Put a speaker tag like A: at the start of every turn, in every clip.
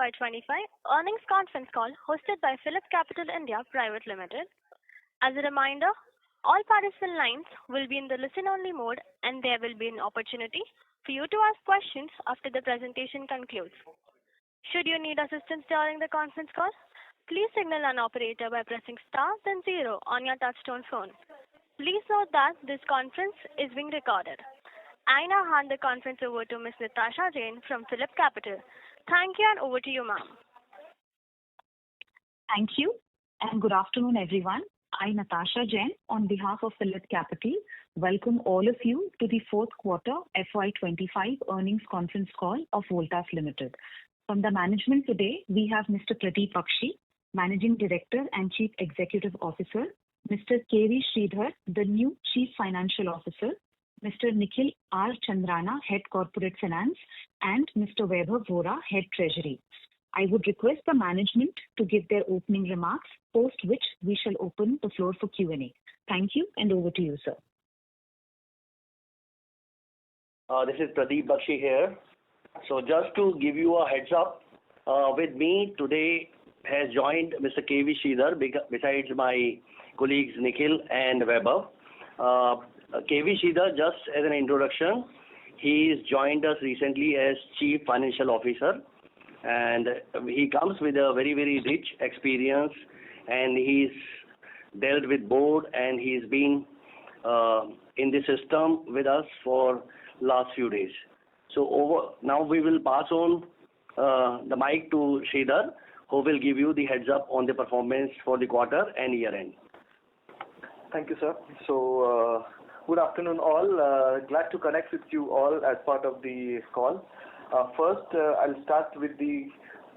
A: Q4FY25 earnings conference call hosted by PhillipCapital India Private Limited. As a reminder, all participant lines will be in the listen-only mode, and there will be an opportunity for you to ask questions after the presentation concludes. Should you need assistance during the conference call, please signal an operator by pressing star then 0 on your touchtone phone. Please note that this conference is being recorded. I now hand the conference over to Ms. Natasha Jain from PhillipCapital. Thank you, and over to you, ma'am.
B: Thank you, and good afternoon, everyone. I, Natasha Jain, on behalf of PhillipCapital, welcome all of you to the fourth quarter FY25 earnings conference call of Voltas Limited. From the management today, we have Mr. Pradeep Bakshi, Managing Director and Chief Executive Officer, Mr. K.V. Sridhar, the new Chief Financial Officer, Mr. Nikhil R. Chandrana, Head Corporate Finance, and Mr. Vaibhav Vora, Head Treasury. I would request the management to give their opening remarks, post which we shall open the floor for Q&A. Thank you, and over to you, sir.
C: This is Pradeep Bakshi here. So just to give you a heads up, with me today has joined Mr. K.V. Sridhar, besides my colleagues Nikhil and Vaibhav. K.V. Sridhar, just as an introduction, he's joined us recently as Chief Financial Officer, and he comes with a very, very rich experience, and he's dealt with board, and he's been in the system with us for last few days. So now we will pass on the mic to Sridhar, who will give you the heads up on the performance for the quarter and year end.
D: Thank you, sir. So, good afternoon all. Glad to connect with you all as part of the call. First, I'll start with the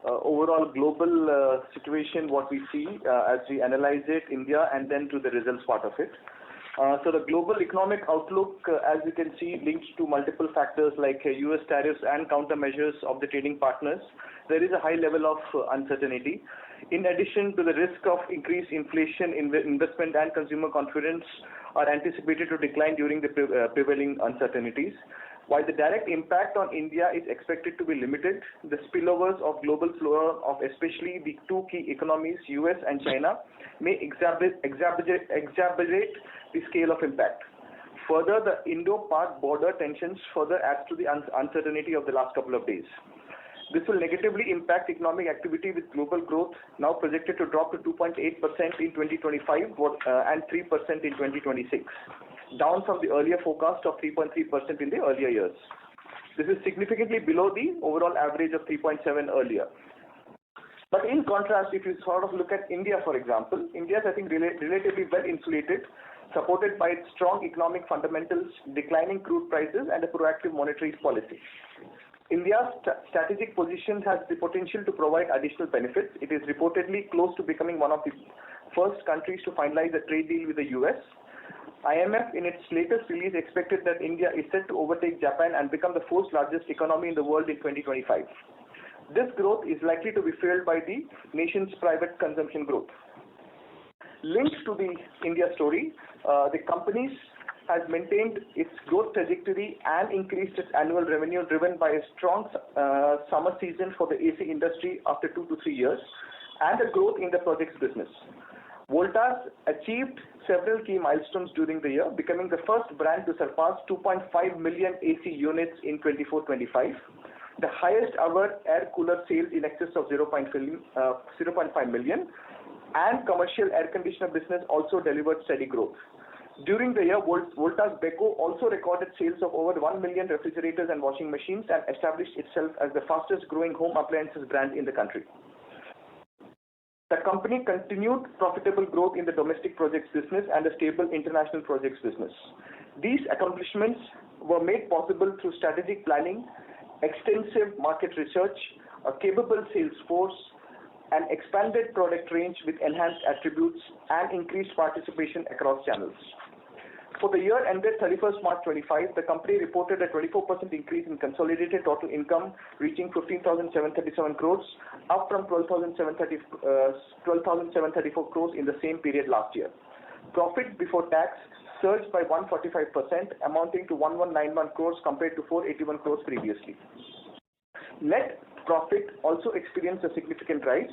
D: overall global situation, what we see as we analyze it, India, and then to the results part of it. So the global economic outlook, as you can see, links to multiple factors like US tariffs and countermeasures of the trading partners. There is a high level of uncertainty. In addition to the risk of increased inflation, investment and consumer confidence are anticipated to decline during the prevailing uncertainties. While the direct impact on India is expected to be limited, the spillovers of global flora of especially the two key economies, US and China, may exacerbate the scale of impact. Further, the Indo-Pak border tensions further adds to the uncertainty of the last couple of days. This will negatively impact economic activity, with global growth now projected to drop to 2.8% in 2025 and 3% in 2026, down from the earlier forecast of 3.3% in the earlier years. This is significantly below the overall average of 3.7 earlier. But in contrast, if you sort of look at India, for example, India is, I think, relatively well insulated, supported by its strong economic fundamentals, declining crude prices, and a proactive monetary policy. India's strategic position has the potential to provide additional benefits. It is reportedly close to becoming one of the first countries to finalize a trade deal with the US. IMF, in its latest release, expected that India is set to overtake Japan and become the fourth largest economy in the world in 2025. This growth is likely to be fueled by the nation's private consumption growth. Linked to the India story, the companies has maintained its growth trajectory and increased its annual revenue, driven by a strong summer season for the AC industry after 2 to 3 years, and a growth in the projects business. Voltas achieved several key milestones during the year, becoming the first brand to surpass 2.5 million AC units in 24-25, the highest ever air cooler sales in excess of 0.5 million, and commercial air conditioner business also delivered steady growth. During the year, Voltas Beko also recorded sales of over 1 million refrigerators and washing machines and established itself as the fastest growing home appliances brand in the country. The company continued profitable growth in the domestic projects business and a stable international projects business. These accomplishments were made possible through strategic planning, extensive market research, a capable sales force, an expanded product range with enhanced attributes, and increased participation across channels. For the year ended 31st March 25, the company reported a 24% increase in consolidated total income, reaching 15,737 crores, up from 12,734 crores in the same period last year. Profit before tax surged by 145%, amounting to 1191 crores compared to 481 crores previously. Net Profit also experienced a significant rise,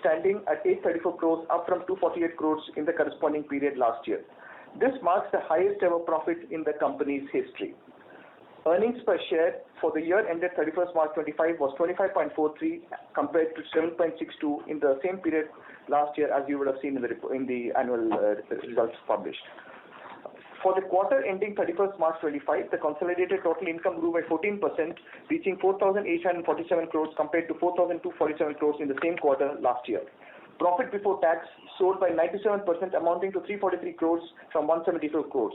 D: standing at 834 crores, up from 248 crores in the corresponding period last year. This marks the highest ever profit in the company's history. Earnings per share for the year ended 31st March 25 was 25.43 compared to 7.62 in the same period last year, as you would have seen in the annual results published. For the quarter ending 31st March 25, the consolidated total income grew by 14%, reaching 4,847 crores compared to 4,247 crores in the same quarter last year. Profit before tax soared by 97%, amounting to 343 crores from 172 crores.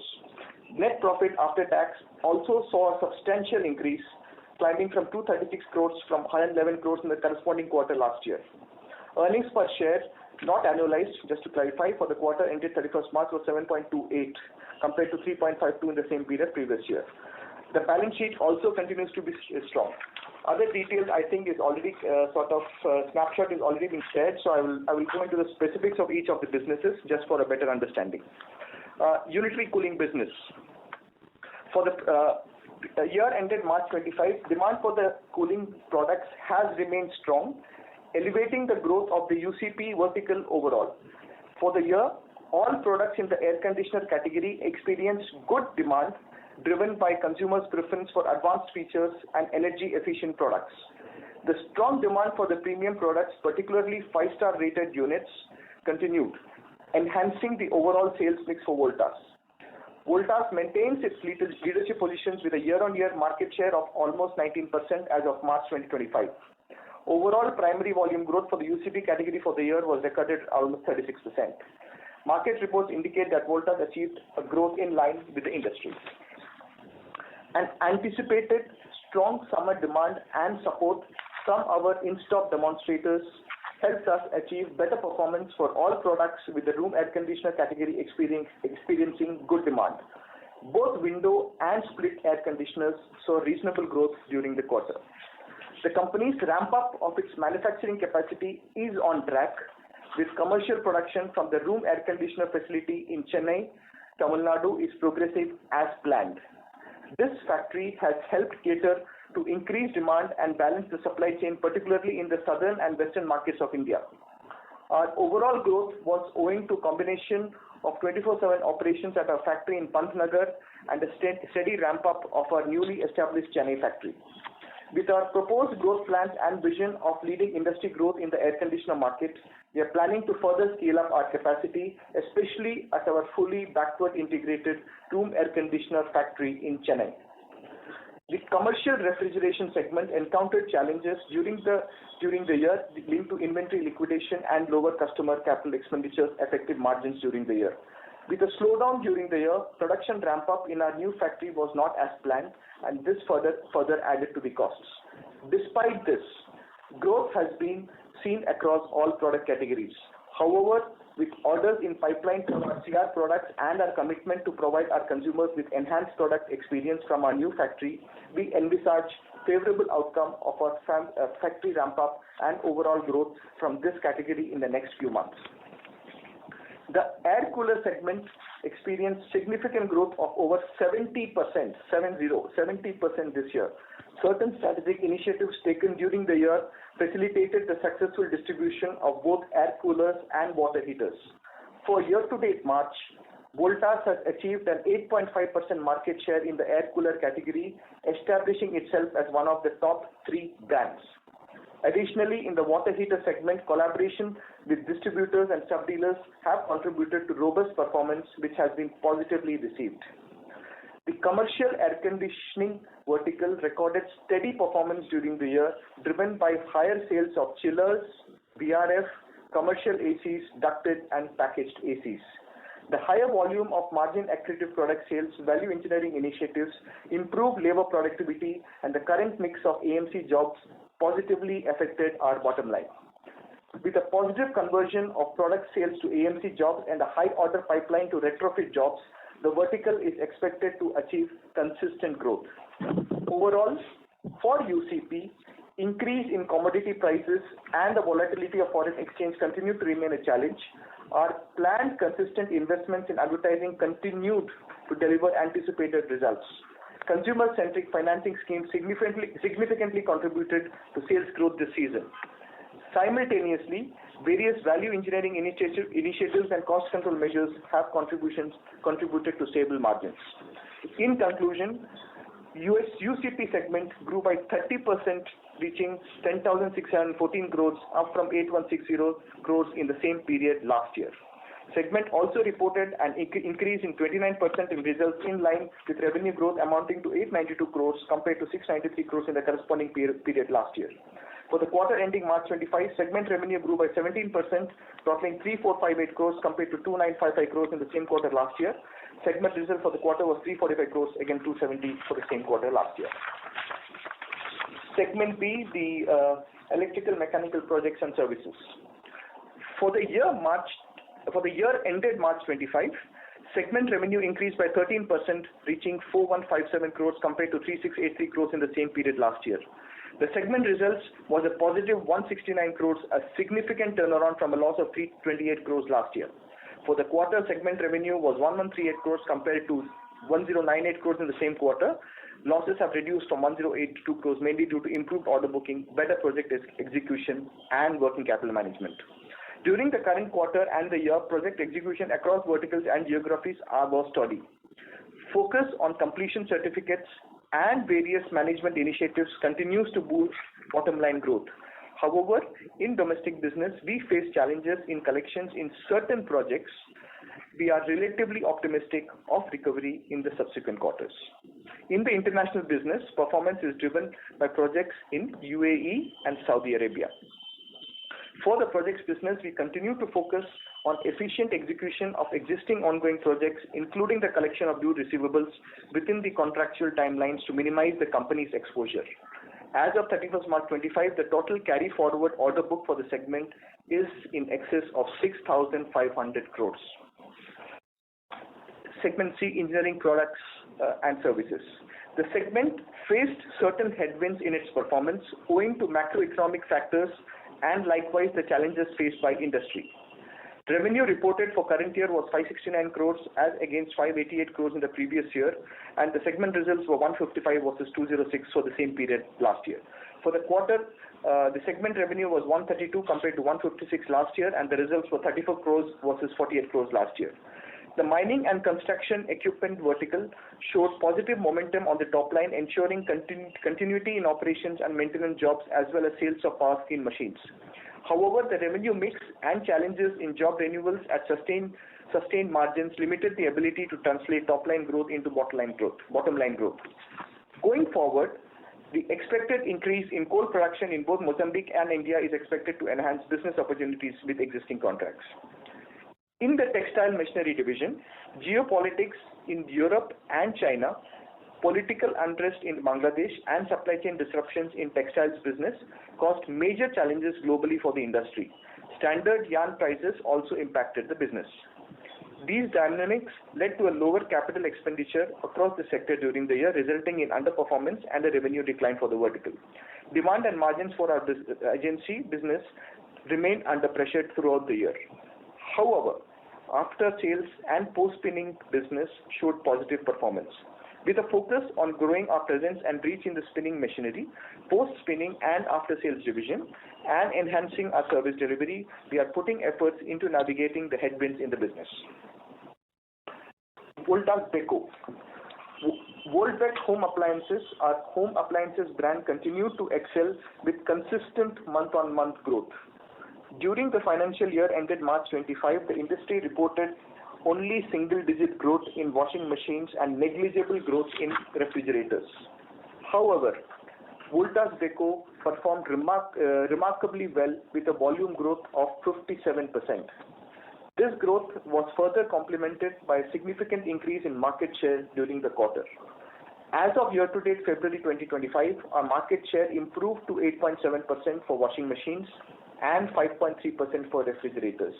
D: Net profit after tax also saw a substantial increase, climbing from 236 crores from 111 crores in the corresponding quarter last year. Earnings per share, not annualized, just to clarify, for the quarter ended 31st March was 7.28 compared to 3.52 in the same period previous year. The balance sheet also continues to be strong. Other details, I think, is already snapshot is already been shared, so I will go into the specifics of each of the businesses just for a better understanding. Unitary cooling business. For the year ended March 25, demand for the cooling products has remained strong, elevating the growth of the UCP vertical overall. For the year, all products in the air conditioner category experienced good demand, driven by consumers' preference for advanced features and energy-efficient products. The strong demand for the premium products, particularly 5-star rated units, continued, enhancing the overall sales mix for Voltas. Voltas maintains its leadership positions with a year-on-year market share of almost 19% as of March 2025. Overall primary volume growth for the UCP category for the year was recorded almost 36%. Market reports indicate that Voltas achieved a growth in line with the industry. An anticipated strong summer demand and support from our in-stock demonstrators helped us achieve better performance for all products, with the room air conditioner category experiencing good demand. Both window and split air conditioners saw reasonable growth during the quarter. The company's ramp-up of its manufacturing capacity is on track, with commercial production from the room air conditioner facility in Chennai, Tamil Nadu is progressive as planned. This factory has helped cater to increased demand and balance the supply chain, particularly in the southern and western markets of India. Our overall growth was owing to combination of 24/7 operations at our factory in Pantnagar and a steady ramp-up of our newly established Chennai factory. With our proposed growth plans and vision of leading industry growth in the air conditioner market, we are planning to further scale up our capacity, especially at our fully backward integrated room air conditioner factory in Chennai. The commercial refrigeration segment encountered challenges during the year linked to inventory liquidation and lower customer capital expenditures affected margins during the year. With a slowdown during the year, production ramp-up in our new factory was not as planned, and this further added to the costs. Despite this, growth has been seen across all product categories. However, with orders in pipeline for our CR products and our commitment to provide our consumers with enhanced product experience from our new factory, we envisage favorable outcome of our factory ramp-up and overall growth from this category in the next few months. The air cooler segment experienced significant growth of over 70% this year. Certain strategic initiatives taken during the year facilitated the successful distribution of both air coolers and water heaters. For year-to-date March, Voltas has achieved an 8.5% market share in the air cooler category, establishing itself as one of the top 3 brands. Additionally, in the water heater segment, collaboration with distributors and sub-dealers have contributed to robust performance, which has been positively received. The commercial air conditioning vertical recorded steady performance during the year, driven by higher sales of chillers, VRF, commercial ACs, ducted and packaged ACs. The higher volume of margin-accretive product sales, value engineering initiatives, improved labor productivity, and the current mix of AMC jobs positively affected our bottom line. With a positive conversion of product sales to AMC jobs and a high order pipeline to retrofit jobs, the vertical is expected to achieve consistent growth. Overall, for UCP, increase in commodity prices and the volatility of foreign exchange continue to remain a challenge. Our planned consistent investments in advertising continued to deliver anticipated results. Consumer-centric financing schemes significantly contributed to sales growth this season. Simultaneously, various value engineering initiatives and cost control measures have contributed to stable margins. In conclusion, US UCP segment grew by 30%, reaching 10,614 crores, up from 8,160 crores in the same period last year. Segment also reported an increase in 29% in results, in line with revenue growth amounting to 892 crores compared to 693 crores in the corresponding period last year. For the quarter ending March 25, segment revenue grew by 17%, totaling 3,458 crores compared to 2,955 crores in the same quarter last year. Segment result for the quarter was 345 crores, again 270 for the same quarter last year. Segment B, the electrical mechanical projects and services. For the year ended March 25, segment revenue increased by 13%, reaching 4,157 crores compared to 3,683 crores in the same period last year. The segment results was a positive 169 crores, a significant turnaround from a loss of 328 crores last year. For the quarter, segment revenue was 1,138 crores compared to 1,098 crores in the same quarter. Losses have reduced from 1,082 crores, mainly due to improved order booking, better project execution, and working capital management. During the current quarter and the year, project execution across verticals and geographies was steady. Focus on completion certificates and various management initiatives continues to boost bottom line growth. However, in domestic business, we face challenges in collections in certain projects. We are relatively optimistic of recovery in the subsequent quarters. In the international business, performance is driven by projects in UAE and Saudi Arabia. For the projects business, we continue to focus on efficient execution of existing ongoing projects, including the collection of due receivables within the contractual timelines to minimize the company's exposure. As of 31st March 25, the total carry forward order book for the segment is in excess of 6,500 crores. Segment C, engineering products and services. The segment faced certain headwinds in its performance owing to macroeconomic factors and likewise the challenges faced by industry. Revenue reported for current year was 569 crores as against 588 crores in the previous year, and the segment results were 155 versus 206 for the same period last year. For the quarter, the segment revenue was 132 compared to 156 last year, and the results were 34 crores versus 48 crores last year. The mining and construction equipment vertical showed positive momentum on the top line, ensuring continuity in operations and maintenance jobs as well as sales of power skin machines. However, the revenue mix and challenges in job renewals at sustained margins limited the ability to translate top line growth into bottom line growth. Going forward, the expected increase in coal production in both Mozambique and India is expected to enhance business opportunities with existing contracts. In the textile machinery division, geopolitics in Europe and China, political unrest in Bangladesh, and supply chain disruptions in textiles business caused major challenges globally for the industry. Standard yarn prices also impacted the business. These dynamics led to a lower capital expenditure across the sector during the year, resulting in underperformance and a revenue decline for the vertical. Demand and margins for our agency business remained under pressure throughout the year. However, after sales and post-spinning business showed positive performance. With a focus on growing our presence and reach in the spinning machinery, post-spinning and after-sales division, and enhancing our service delivery, we are putting efforts into navigating the headwinds in the business. Voltas Beko. Voltas Home Appliances, our home appliances brand, continued to excel with consistent month-on-month growth. During the financial year ended March 25, the industry reported only single-digit growth in washing machines and negligible growth in refrigerators. However, Voltas Beko performed remarkably well with a volume growth of 57%. This growth was further complemented by a significant increase in market share during the quarter. As of year-to-date February 2025, our market share improved to 8.7% for washing machines and 5.3% for refrigerators.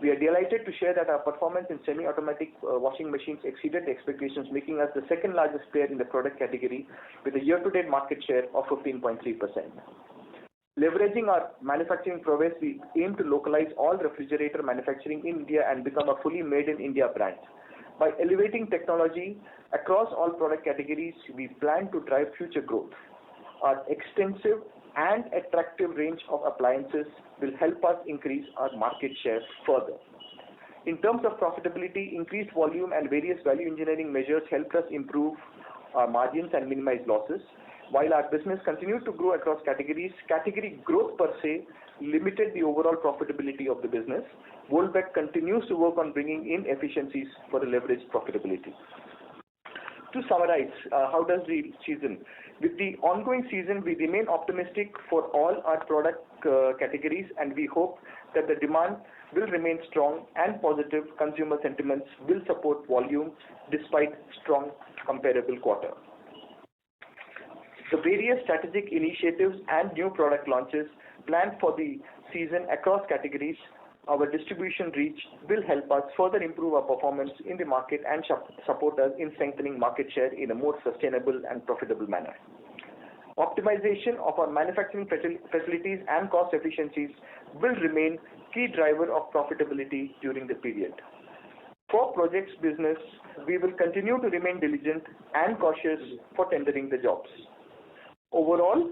D: We are delighted to share that our performance in semi-automatic washing machines exceeded the expectations, making us the second largest player in the product category with a year-to-date market share of 15.3%. Leveraging our manufacturing prowess, we aim to localize all refrigerator manufacturing in India and become a fully made in India brand. By elevating technology across all product categories, we plan to drive future growth. Our extensive and attractive range of appliances will help us increase our market share further. In terms of profitability, increased volume and various value engineering measures helped us improve our margins and minimize losses. While our business continued to grow across categories, category growth per se limited the overall profitability of the business. Voltas continues to work on bringing in efficiencies for the leveraged profitability. To summarize, how does the season? With the ongoing season, we remain optimistic for all our product categories, and we hope that the demand will remain strong and positive. Consumer sentiments will support volume despite strong comparable quarter. The various strategic initiatives and new product launches planned for the season across categories, our distribution reach will help us further improve our performance in the market and support us in strengthening market share in a more sustainable and profitable manner. Optimization of our manufacturing facilities and cost efficiencies will remain key driver of profitability during the period. For projects business, we will continue to remain diligent and cautious for tendering the jobs. Overall,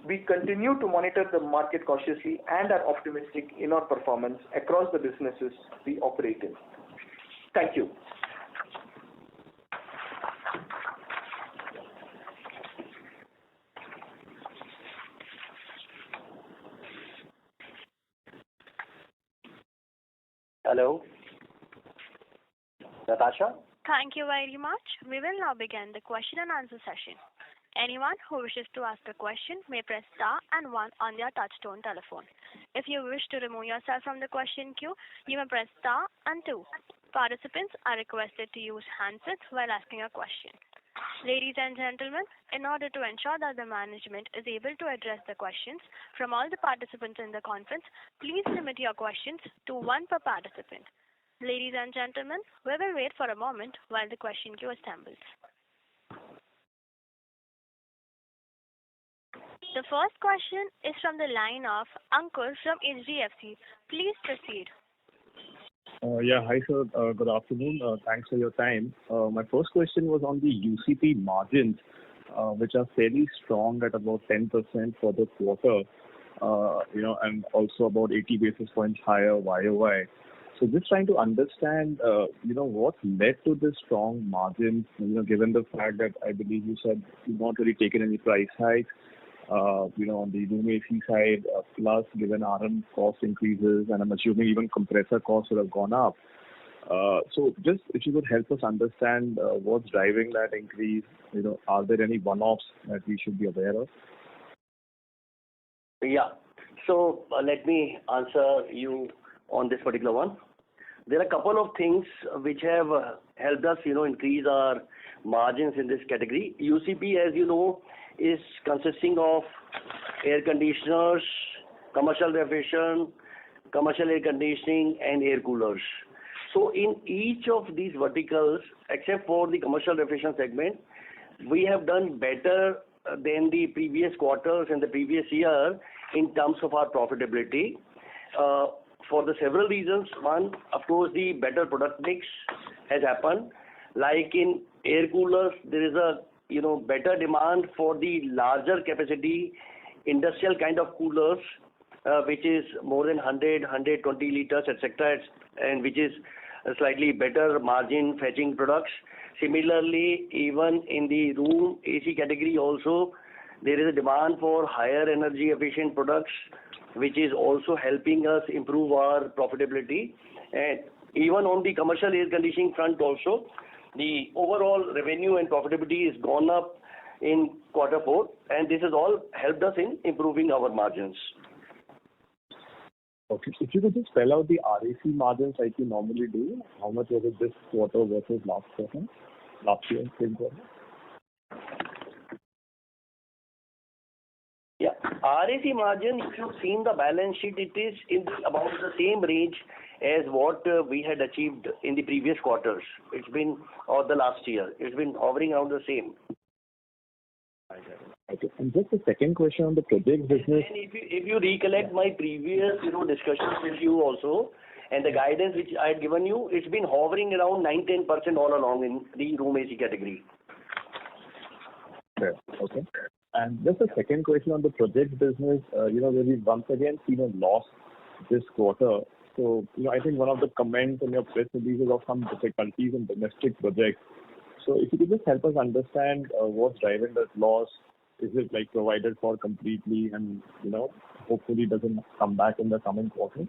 D: we continue to monitor the market cautiously and are optimistic in our performance across the businesses we operate in. Thank you.
C: Hello. Natasha?
A: Thank you very much. We will now begin the question and answer session. Anyone who wishes to ask a question may press star and 1 on their touchtone telephone. If you wish to remove yourself from the question queue, you may press star and 2. Participants are requested to use handsets while asking a question. Ladies and gentlemen, in order to ensure that the management is able to address the questions from all the participants in the conference, please limit your questions to 1 per participant. Ladies and gentlemen, we will wait for a moment while the question queue assembles. The first question is from the line of Ankur from HDFC. Please proceed.
E: Hi sir, good afternoon. Thanks for your time. My first question was on the UCP margins, which are fairly strong at about 10% for the quarter, and also about 80 basis points higher YOY. So just trying to understand, what led to this strong margins, given the fact that I believe you said you've not really taken any price hikes, on the room AC side, plus given RM cost increases, and I'm assuming even compressor costs would have gone up. So just if you could help us understand what's driving that increase, are there any one-offs that we should be aware of?
C: Yeah. So let me answer you on this particular one. There are a couple of things which have helped us, increase our margins in this category. UCP, as you know, is consisting of air conditioners, commercial refrigeration, commercial air conditioning, and air coolers. So in each of these verticals, except for the commercial refrigeration segment, we have done better than the previous quarters and the previous year in terms of our profitability. For the several reasons. One, of course, the better product mix has happened. Like in air coolers, there is a better demand for the larger capacity industrial kind of coolers, which is more than 100, 120 liters, etc., and which is a slightly better margin fetching products. Similarly, even in the room AC category also, there is a demand for higher energy efficient products, which is also helping us improve our profitability. And even on the commercial air conditioning front also, the overall revenue and profitability is gone up in Q4, and this has all helped us in improving our margins.
E: Okay, if you could just spell out the RAC margins like you normally do, how much was it this quarter versus last year, same quarter?
C: Yeah, RAC margin, if you've seen the balance sheet, it is in about the same range as what we had achieved in the previous quarters. It's been, or the last year, it's been hovering around the same.
E: Okay, and just a second question on the project business.
C: And if you recollect my previous discussions with you also, And the guidance which I had given you, it's been hovering around 9-10% all along in the room AC category.
E: Okay. And just a second question on the project business, where we've once again seen a loss this quarter. So, I think one of the comments in your press releases of some difficulties in domestic projects. So if you could just help us understand what's driving that loss. Is it like provided for completely and, hopefully doesn't come back in the coming quarter?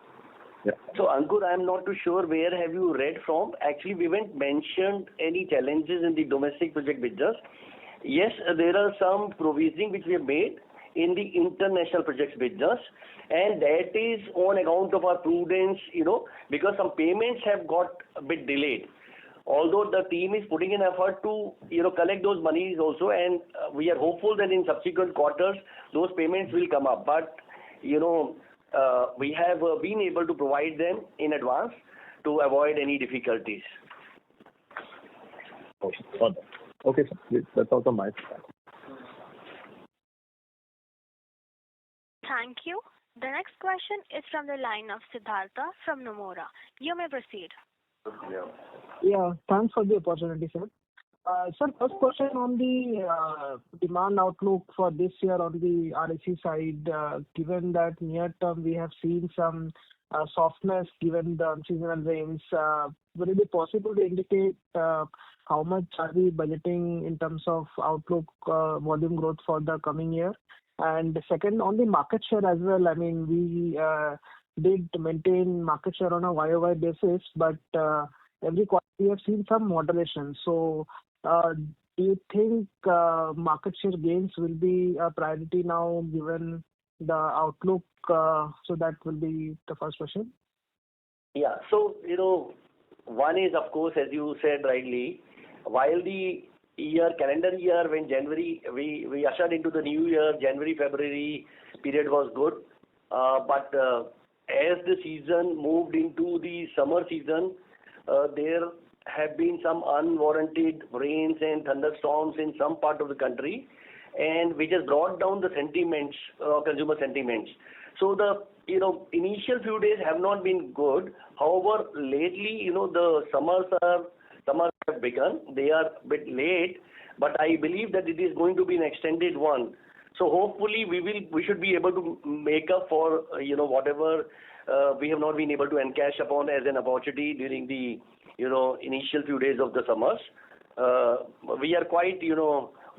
E: Yeah.
C: So Ankur, I'm not too sure where have you read from. Actually, we haven't mentioned any challenges in the domestic project business. Yes, there are some provisioning which we have made in the international projects business, and that is on account of our prudence, because some payments have got a bit delayed. Although the team is putting in effort to, collect those monies also, and we are hopeful that in subsequent quarters those payments will come up. But, we have been able to provide them in advance to avoid any difficulties.
E: Okay, got that. Okay, sir. That's all from my side.
A: Thank you. The next question is from the line of Siddhartha from Nomura. You may proceed.
F: Yeah, thanks for the opportunity, sir. Sir, first question on the demand outlook for this year on the RAC side, given that near term we have seen some softness given the unseasonal rains, would it be possible to indicate how much are we budgeting in terms of outlook volume growth for the coming year? And second, on the market share as well, I mean, we did maintain market share on a YOY basis, but every quarter we have seen some moderation. So, do you think market share gains will be a priority now given the outlook? So that will be the first question.
C: Yeah. So, one is, of course, as you said rightly, while the calendar year, when January, we ushered into the new year, January, February period was good. But as the season moved into the summer season, there have been some unwarranted rains and thunderstorms in some part of the country, and which has brought down the sentiments, consumer sentiments. So the initial few days have not been good. However, lately, the summers have begun. They are a bit late, but I believe that it is going to be an extended one. So hopefully we should be able to make up for whatever we have not been able to encash upon as an opportunity during the initial few days of the summers. We are quite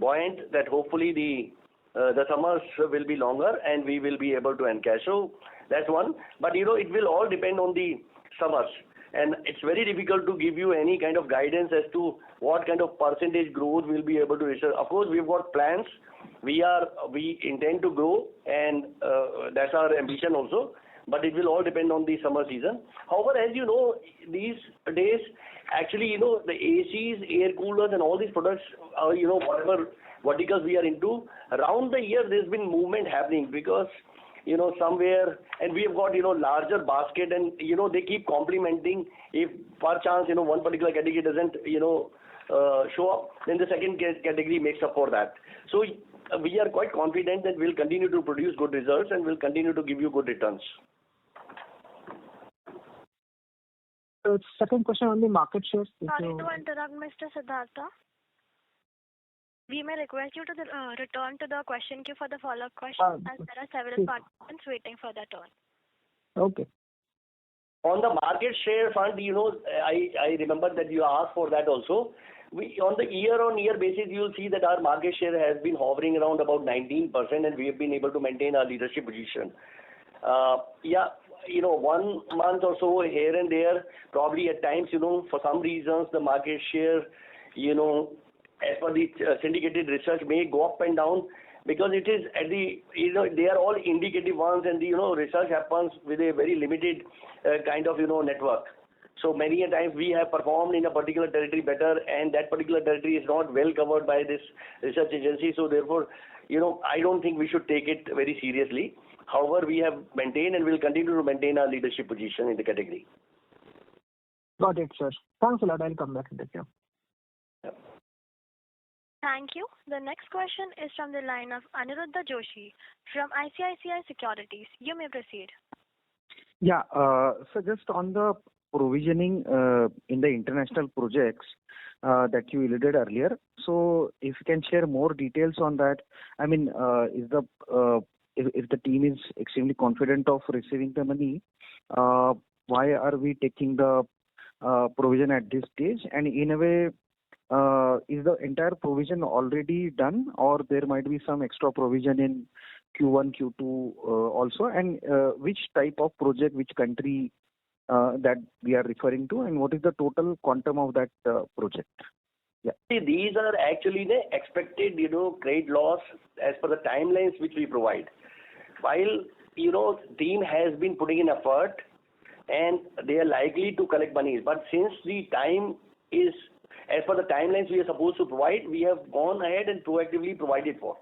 C: buoyant that hopefully the summers will be longer and we will be able to encash. So that's one. But it will all depend on the summers. And it's very difficult to give you any kind of guidance as to what kind of percentage growth we'll be able to reach. Of course, we've got plans. We intend to grow, and that's our ambition also. But it will all depend on the summer season. However, as you know, these days, actually, the ACs, air coolers, and all these products, whatever verticals we are into, around the year there's been movement happening because somewhere, and we have got larger basket, and they keep complementing. If per chance one particular category doesn't show up, then the second category makes up for that. So we are quite confident that we'll continue to produce good results and we'll continue to give you good returns.
F: Second question on the market share.
A: Sorry to interrupt, Mr. Siddhartha. We may request you to return to the question queue for the follow-up question, as there are several participants waiting for their turn.
F: Okay.
C: On the market share front, I remember that you asked for that also. On the year-on-year basis, you'll see that our market share has been hovering around about 19%, and we have been able to maintain our leadership position. 1 month or so here and there, probably at times, for some reasons, the market share, as per the syndicated research, may go up and down because it is at the, they are all indicative ones, and the, research happens with a very limited kind of, network. So many a times we have performed in a particular territory better, and that particular territory is not well covered by this research agency. So therefore, I don't think we should take it very seriously. However, we have maintained and will continue to maintain our leadership position in the category.
F: Got it, sir. Thanks a lot. I'll come back in the queue.
C: Yeah.
A: Thank you. The next question is from the line of Aniruddha Joshi from ICICI Securities. You may proceed.
G: Yeah. So just on the provisioning in the international projects that you alluded earlier. So if you can share more details on that. I mean, if the team is extremely confident of receiving the money, why are we taking the provision at this stage? And in a way, is the entire provision already done, or there might be some extra provision in Q1, Q2 also? And which type of project, which country that we are referring to, and what is the total quantum of that project? Yeah.
C: See, these are actually the expected, credit loss as per the timelines which we provide. While, team has been putting in effort and they are likely to collect money. But since the time is as per the timelines we are supposed to provide, we have gone ahead and proactively provided for.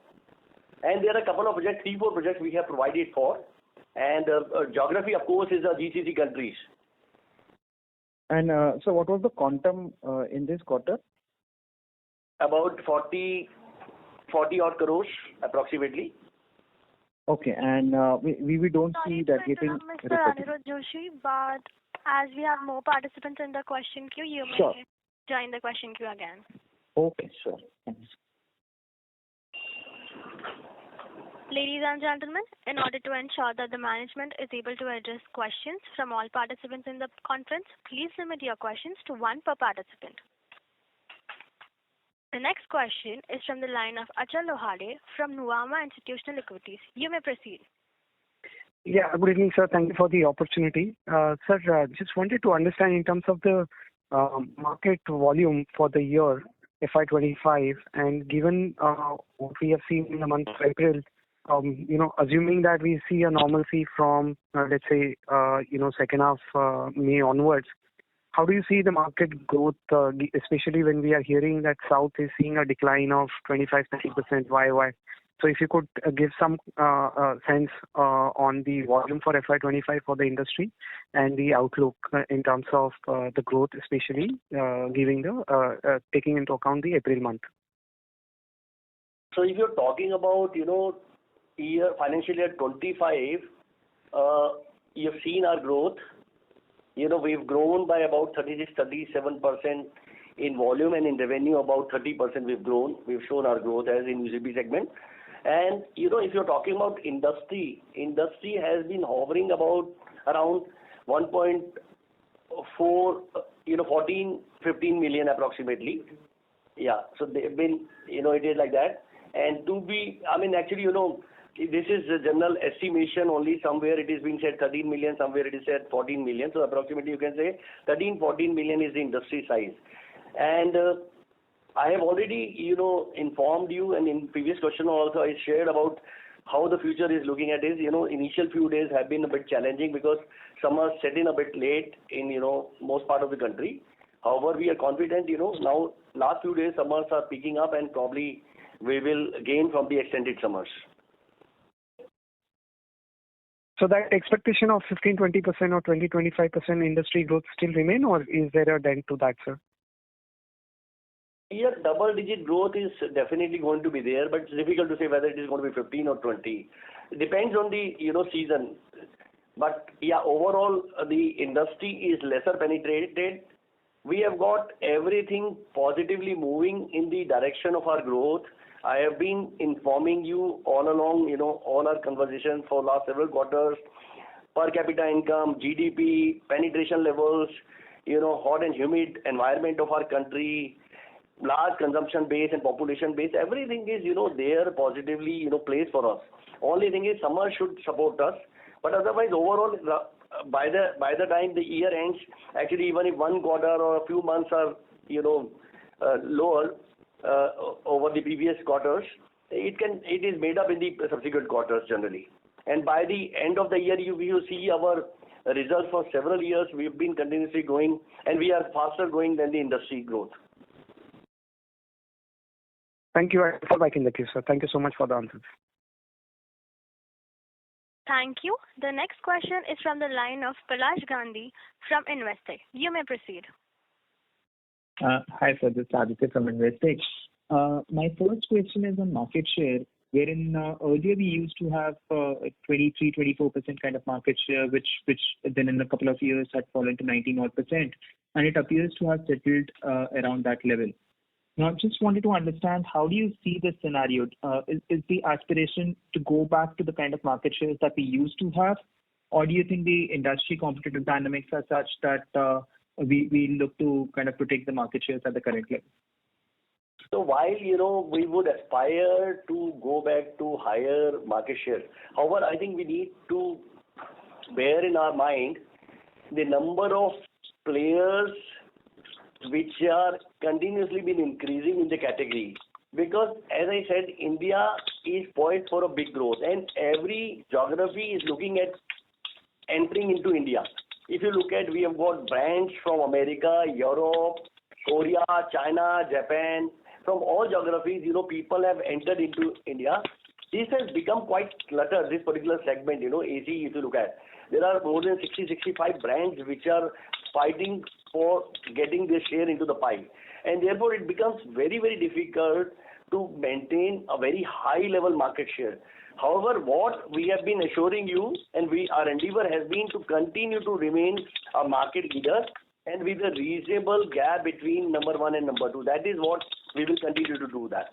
C: And there are a couple of projects, 3-4 projects we have provided for. And geography, of course, is the GCC countries.
G: And so what was the quantum in this quarter?
C: About 40 odd crores approximately.
G: Okay, and we don't see that getting
A: Mr. Anirudh Joshi, but as we have more participants in the question queue, you may join the question queue again.
G: Okay, sure. Thanks.
A: Ladies and gentlemen, in order to ensure that the management is able to address questions from all participants in the conference, please limit your questions to one per participant. The next question is from the line of Achal Lohade from Nuvama Institutional Equities. You may proceed.
F: Yeah, good evening, sir. Thank you for the opportunity. Sir, just wanted to understand in terms of the market volume for the year FY25, and given what we have seen in the month of April, assuming that we see a normalcy from, let's say, second half May onwards, how do you see the market growth, especially when we are hearing that South is seeing a decline of 25-30% YY? So if you could give some sense on the volume for FY25 for the industry and the outlook in terms of the growth, especially taking into account the April month.
C: So if you're talking about, financial year 25, you've seen our growth. We've grown by about 36-37% in volume, and in revenue about 30% we've grown. We've shown our growth as in UCP segment. And, if you're talking about industry has been hovering about around 14-15 million approximately. Yeah, so they've been, it is like that. And actually, this is a general estimation only. Somewhere it is being said 13 million, somewhere it is said 14 million. So approximately you can say 13-14 million is the industry size. And I have already, informed you, and in previous question also I shared about how the future is looking at is, initial few days have been a bit challenging because summer set in a bit late in, most part of the country. However, we are confident, now last few days summers are picking up and probably we will gain from the extended summers.
F: So that expectation of 15-20% or 20-25% industry growth still remain, or is there a dent to that, sir?
C: Yeah, double-digit growth is definitely going to be there, but it's difficult to say whether it is going to be 15 or 20. It depends on the season. But yeah, overall the industry is lesser penetrated. We have got everything positively moving in the direction of our growth. I have been informing you all along, all our conversations for last several quarters, per capita income, GDP, penetration levels, hot and humid environment of our country, large consumption base and population base, everything is, there positively, placed for us. Only thing is summer should support us. But otherwise, overall, by the time the year ends, actually even if one quarter or a few months are, lower, over the previous quarters, it is made up in the subsequent quarters generally. And by the end of the year, you see our results for several years. We've been continuously growing, and we are faster growing than the industry growth.
F: Thank you. I'll fall back in the queue, sir. Thank you so much for the answers.
A: Thank you. The next question is from the line of Palash Gandhi from Investec. You may proceed.
H: Hi, sir. This is Aditya from Investec. My first question is on market share. wherein earlier we used to have 23-24% kind of market share, which then in a couple of years had fallen to 19 odd percent, and it appears to have settled around that level. Now, just wanted to understand, how do you see this scenario? Is the aspiration to go back to the kind of market shares that we used to have, or do you think the industry competitive dynamics are such that we look to kind of protect the market shares at the current level?
C: So while, we would aspire to go back to higher market share, however, I think we need to bear in our mind the number of players which are continuously been increasing in the category. Because as I said, India is poised for a big growth, and every geography is looking at entering into India. If you look at, we have got brands from America, Europe, Korea, China, Japan. From all geographies, people have entered into India. This has become quite cluttered, this particular segment, AC, if you look at. There are more than 60-65 brands which are fighting for getting their share into the pie. And therefore, it becomes very, very difficult to maintain a very high level market share. However, what we have been assuring you, and our endeavor has been to continue to remain a market leader, and with a reasonable gap between number one and number two. That is what we will continue to do that.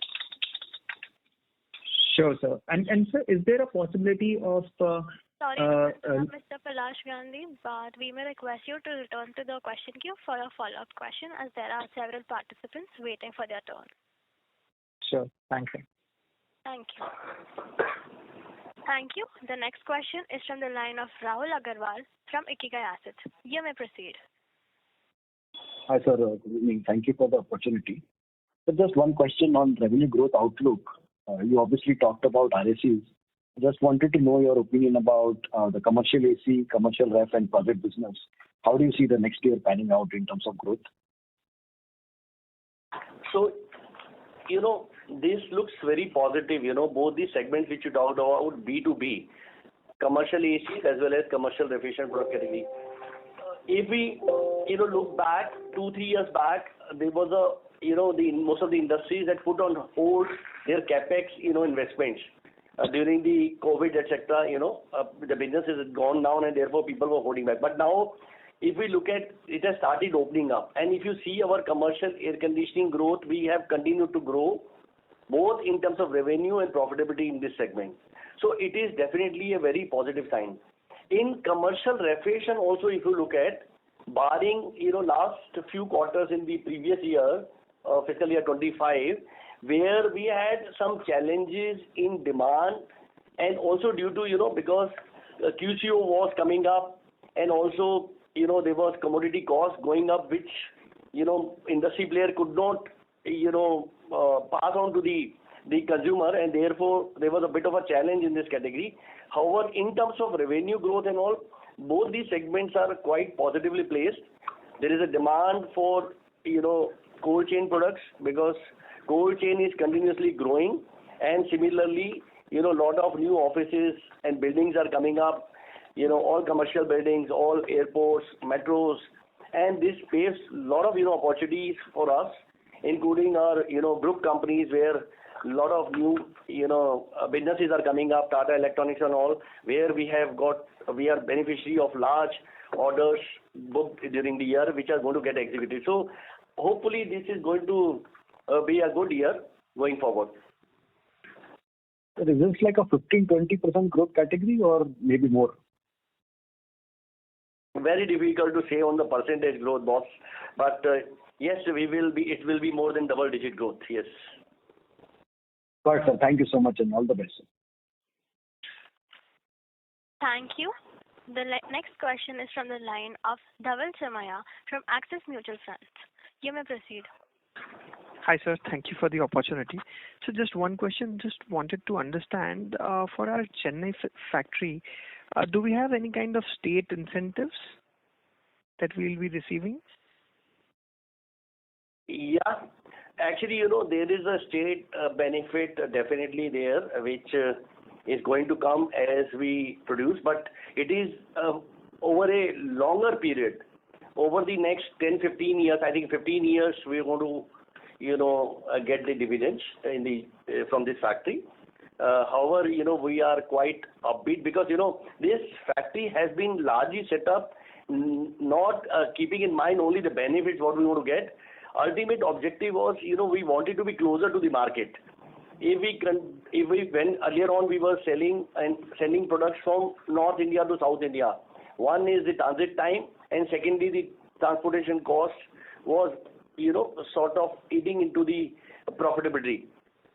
H: Sure, sir. And sir, is there a possibility of...
A: Sorry to interrupt, Mr. Palash Gandhi, but we may request you to return to the question queue for a follow-up question, as there are several participants waiting for their turn.
H: Sure. Thank you.
A: Thank you. Thank you. The next question is from the line of Rahul Agarwal from Ikigai Asset. You may proceed.
I: Hi, sir. Good evening. Thank you for the opportunity. So just one question on revenue growth outlook. You obviously talked about RACs. Just wanted to know your opinion about the commercial AC, commercial ref, and project business. How do you see the next year panning out in terms of growth?
C: So, this looks very positive. Both the segments which you talked about, B2B, commercial ACs as well as commercial refrigeration product category. If we, look back 2-3 years back, there was most of the industries had put on hold their capex, investments during the COVID, etc. The businesses had gone down, and therefore people were holding back. But now, if we look at, it has started opening up, and if you see our commercial air conditioning growth, we have continued to grow both in terms of revenue and profitability in this segment. So it is definitely a very positive sign. In commercial refrigeration also, if you look at, barring last few quarters in the previous year, fiscal year 25, where we had some challenges in demand, and also due to because QCO was coming up, and also there was commodity cost going up, which industry player could not pass on to the consumer, and therefore there was a bit of a challenge in this category. However, in terms of revenue growth and all, both these segments are quite positively placed. There is a demand for cold chain products, because cold chain is continuously growing, and similarly lot of new offices and buildings are coming up, all commercial buildings, all airports, metros, and this paves a lot of opportunities for us, including our group companies, where a lot of new businesses are coming up, Tata Electronics and all, where we are beneficiary of large orders booked during the year, which are going to get executed. So hopefully this is going to be a good year going forward.
I: Is this like a 15-20% growth category, or maybe more?
C: Very difficult to say on the percentage growth, boss. But yes, it will be more than double-digit growth. Yes.
I: Got it, sir. Thank you so much, and all the best, sir.
A: Thank you. The next question is from the line of Dhaval Samaya from Axis Mutual Funds. You may proceed.
J: Hi, sir. Thank you for the opportunity. So just one question, just wanted to understand, for our Chennai factory, do we have any kind of state incentives that we will be receiving?
C: Yeah. Actually, there is a state benefit definitely there, which is going to come as we produce, but it is over a longer period. Over the next 10-15 years, I think 15 years, we are going to, get the dividends from this factory. However, we are quite upbeat because, this factory has been largely set up not keeping in mind only the benefits what we want to get. Ultimate objective was, we wanted to be closer to the market. When earlier on we were selling and sending products from North India to South India, one is the transit time, and secondly the transportation cost was, sort of eating into the profitability.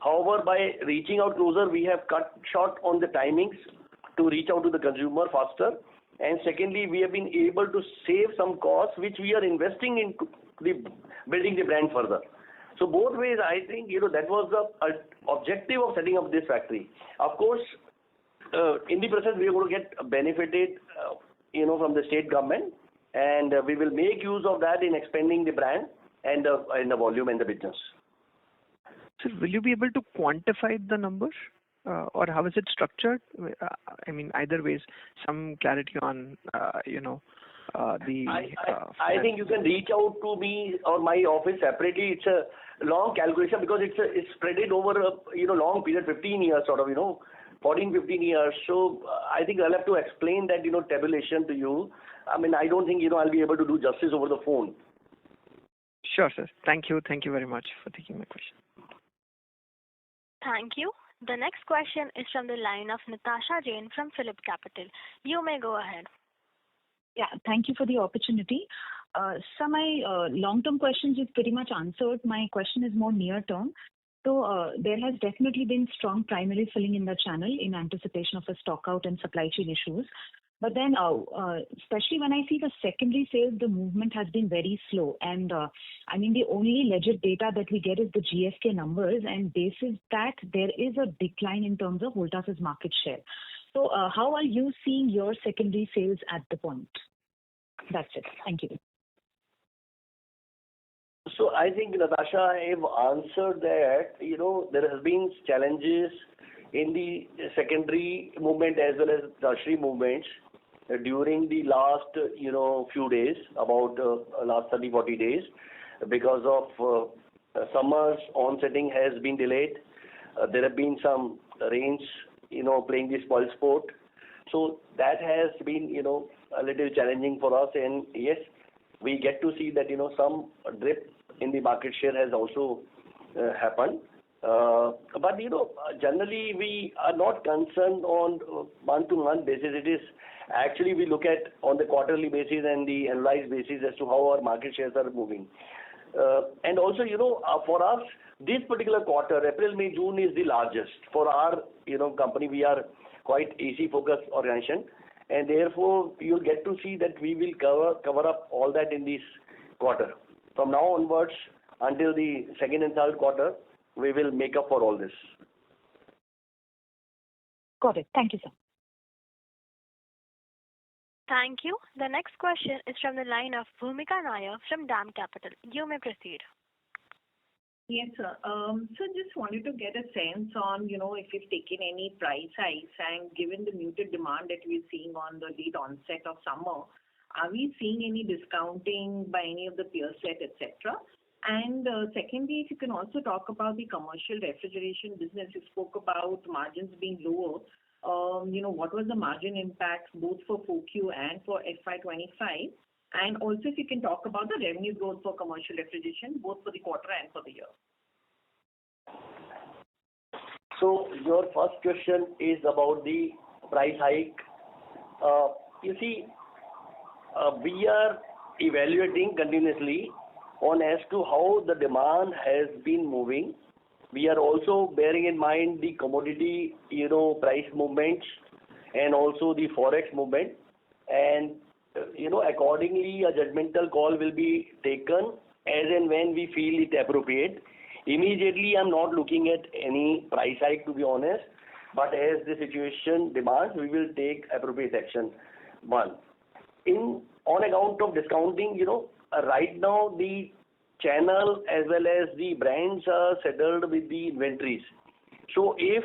C: However, by reaching out closer, we have cut short on the timings to reach out to the consumer faster. And secondly, we have been able to save some costs, which we are investing into building the brand further. So both ways, I think, that was the objective of setting up this factory. Of course, in the process, we are going to get benefited, from the state government, and we will make use of that in expanding the brand and the volume and the business.
J: So will you be able to quantify the numbers, or how is it structured? I mean, either ways, some clarity on, the.
C: I think you can reach out to me or my office separately. It's a long calculation because it's spread it over a long period, 15 years, sort of, 14, 15 years. So I think I'll have to explain that tabulation to you. I mean, I don't think I'll be able to do justice over the phone.
J: Sure, sir. Thank you. Thank you very much for taking my question.
A: Thank you. The next question is from the line of Natasha Jain from Phillip Capital. You may go ahead.
B: Yeah, thank you for the opportunity. So my long-term questions is pretty much answered. My question is more near-term. So there has definitely been strong primary filling in the channel in anticipation of a stock out and supply chain issues. But then, especially when I see the secondary sales, the movement has been very slow. And the only legit data that we get is the GSK numbers, and basis that there is a decline in terms of Voltas's market share. So how are you seeing your secondary sales at the point? That's it. Thank you.
C: So I think, Natasha, I have answered that, there has been challenges in the secondary movement as well as tertiary movements during the last, few days, about last 30, 40 days, because of summer's onsetting has been delayed. There have been some rains, playing the spoil sport. So that has been, a little challenging for us. And yes, we get to see that, some drip in the market share has also happened. But, generally we are not concerned on month-to-month basis. It is actually we look at on the quarterly basis and the annualized basis as to how our market shares are moving. And also, for us, this particular quarter, April, May, June is the largest. For our, company, we are quite AC-focused organization. And therefore, you'll get to see that we will cover up all that in this quarter. From now onwards, until the second and third quarter, we will make up for all this.
B: Got it. Thank you, sir.
A: Thank you. The next question is from the line of Bhumika Nair from DAM Capital. You may proceed.
K: Yes, sir. So just wanted to get a sense on, if you've taken any price hikes, and given the muted demand that we're seeing on the late onset of summer, are we seeing any discounting by any of the peer set, etc.? And secondly, if you can also talk about the commercial refrigeration business, you spoke about margins being lower. What was the margin impact both for 4Q and for FY25? And also, if you can talk about the revenue growth for commercial refrigeration, both for the quarter and for the year.
C: So your first question is about the price hike. You see, we are evaluating continuously on as to how the demand has been moving. We are also bearing in mind the commodity, price movements and also the forex movement. And accordingly, a judgmental call will be taken as and when we feel it appropriate. Immediately, I'm not looking at any price hike, to be honest, but as the situation demands, we will take appropriate action. One, on account of discounting, right now the channel as well as the brands are settled with the inventories. So if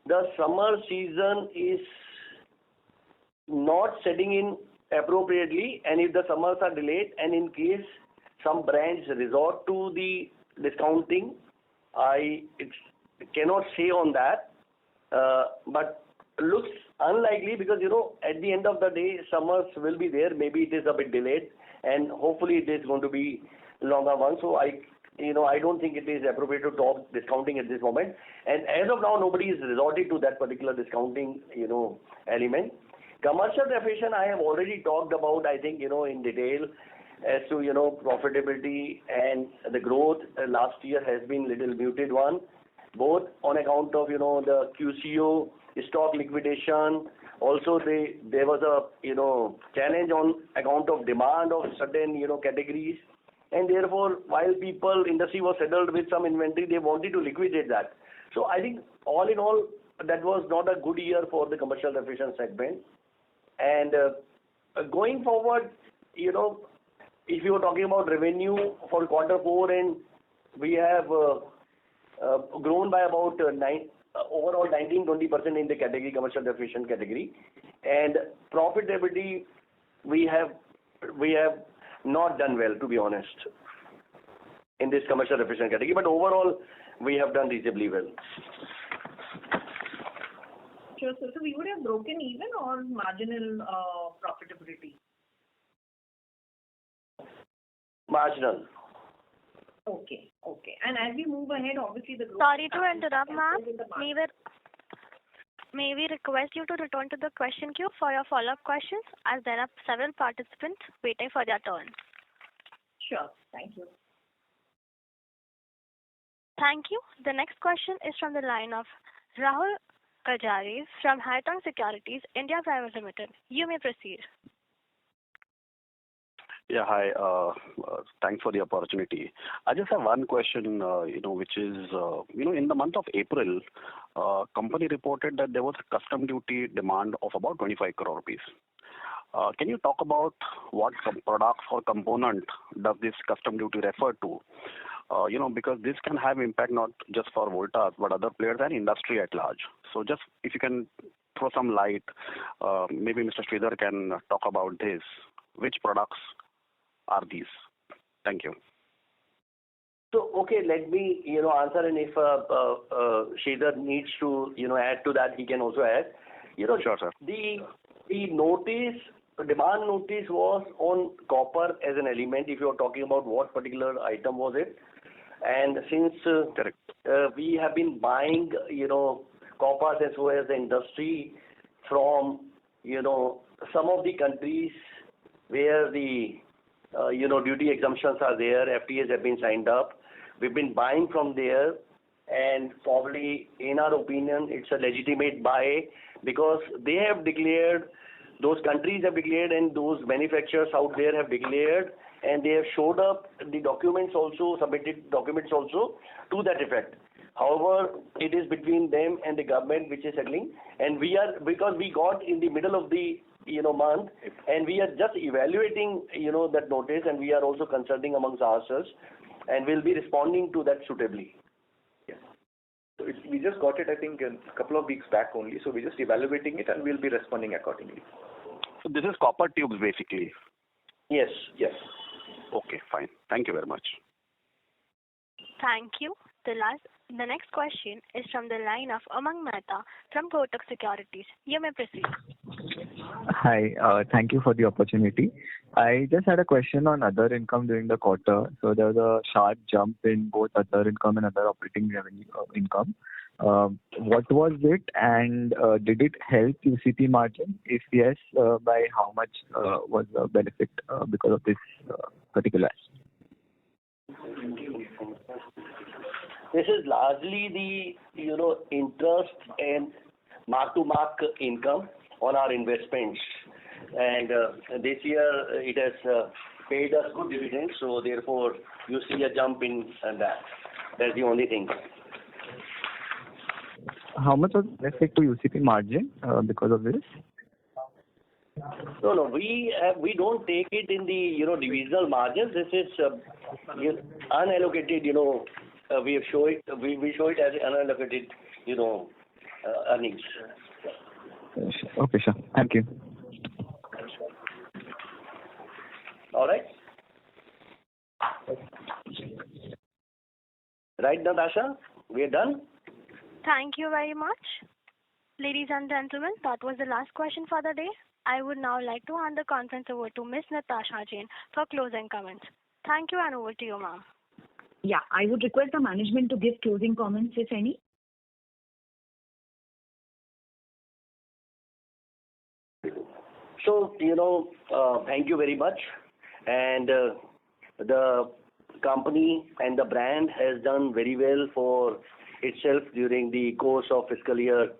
C: the summer season is not setting in appropriately, and if the summers are delayed, and in case some brands resort to the discounting, I cannot say on that. but looks unlikely because, at the end of the day, summers will be there. Maybe it is a bit delayed, and hopefully it is going to be longer one. So I don't think it is appropriate to talk discounting at this moment. And as of now, nobody is resorted to that particular discounting, element. Commercial refrigeration, I have already talked about, I think, in detail as to, profitability and the growth last year has been little muted one, both on account of, the QCO stock liquidation. Also, there was a, challenge on account of demand of certain, categories. And therefore, while industry was settled with some inventory, they wanted to liquidate that. So I think all in all, that was not a good year for the commercial refrigeration segment. And going forward, if you were talking about revenue for Q4, and we have grown by about overall 19-20% in the category, commercial refrigeration category. And profitability, we have not done well, to be honest, in this commercial refrigeration category. But overall, we have done reasonably well.
K: Sure. So we would have broken even or marginal profitability?
C: Marginal.
K: Okay. And as we move ahead, obviously the growth...
A: Sorry to interrupt, ma'am. May we request you to return to the question queue for your follow-up questions, as there are several participants waiting for their turn.
K: Sure. Thank you.
A: Thank you. The next question is from the line of Rahul Kajari from Haitong Securities India Private Limited. You may proceed.
L: Yeah, hi. Thanks for the opportunity. I just have one question, which is, in the month of April, company reported that there was a custom duty demand of about 25 crore rupees. Can you talk about what products or component does this custom duty refer to? Because this can have impact not just for Voltas, but other players and industry at large. So just if you can throw some light, maybe Mr. Sridhar can talk about this. Which products are these? Thank you.
C: So, okay, let me, answer, and if Sridhar needs to, add to that, he can also add.
L: Sure, sir.
C: The demand notice was on copper as an element, if you are talking about what particular item was it. And since
L: correct,
C: we have been buying, copper as well as the industry from, some of the countries where the duty exemptions are there, FTAs have been signed up. We've been buying from there, and probably, in our opinion, it's a legitimate buy because they have declared, those countries have declared, and those manufacturers out there have declared, and they have showed up the documents also, submitted documents also to that effect. However, it is between them and the government which is settling, and because we got in the middle of the month, and we are just evaluating, that notice, and we are also consulting amongst ourselves, and we'll be responding to that suitably.
D: Yes. So we just got it, I think, a couple of weeks back only. So we're just evaluating it, and we'll be responding accordingly.
L: So this is copper tubes, basically.
C: Yes.
L: Okay, fine. Thank you very much.
A: Thank you. The next question is from the line of Umang Mehta from Kotak Securities. You may proceed.
M: Hi, thank you for the opportunity. I just had a question on other income during the quarter. So there was a sharp jump in both other income and other operating revenue income. What was it, and did it help UCP margin? If yes, by how much was the benefit because of this particular aspect?
C: This is largely the, interest and mark-to-market income on our investments. And this year it has paid us good dividends, so therefore you see a jump in that. That's the only thing.
M: How much was the benefit to UCP margin because of this?
C: No, we don't take it in the divisional margins. This is unallocated. We show it as unallocated earnings.
M: Okay, sure. Thank you.
C: All right. Right, Natasha? We are done.
A: Thank you very much. Ladies and gentlemen, that was the last question for the day. I would now like to hand the conference over to Ms. Natasha Jain for closing comments. Thank you, and over to you, ma'am.
B: Yeah, I would request the management to give closing comments, if any.
C: So, thank you very much. And the company and the brand has done very well for itself during the course of fiscal year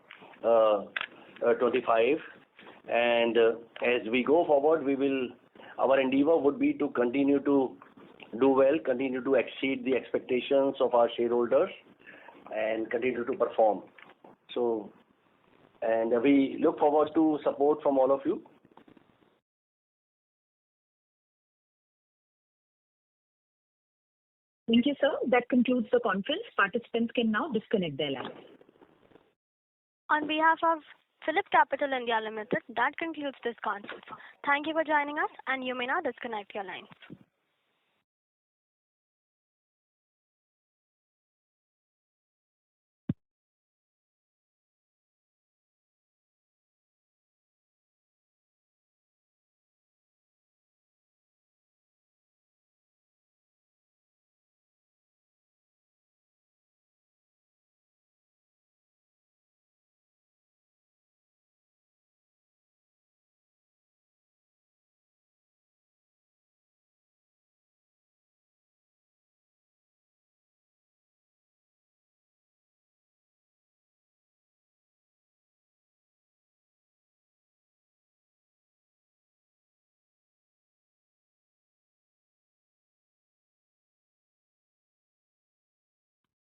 C: 25. And as we go forward, our endeavor would be to continue to do well, continue to exceed the expectations of our shareholders, and continue to perform. So, and we look forward to support from all of you.
B: Thank you, sir. That concludes the conference. Participants can now disconnect their lines.
A: On behalf of PhillipCapital India Limited, that concludes this conference. Thank you for joining us, and you may now disconnect your lines.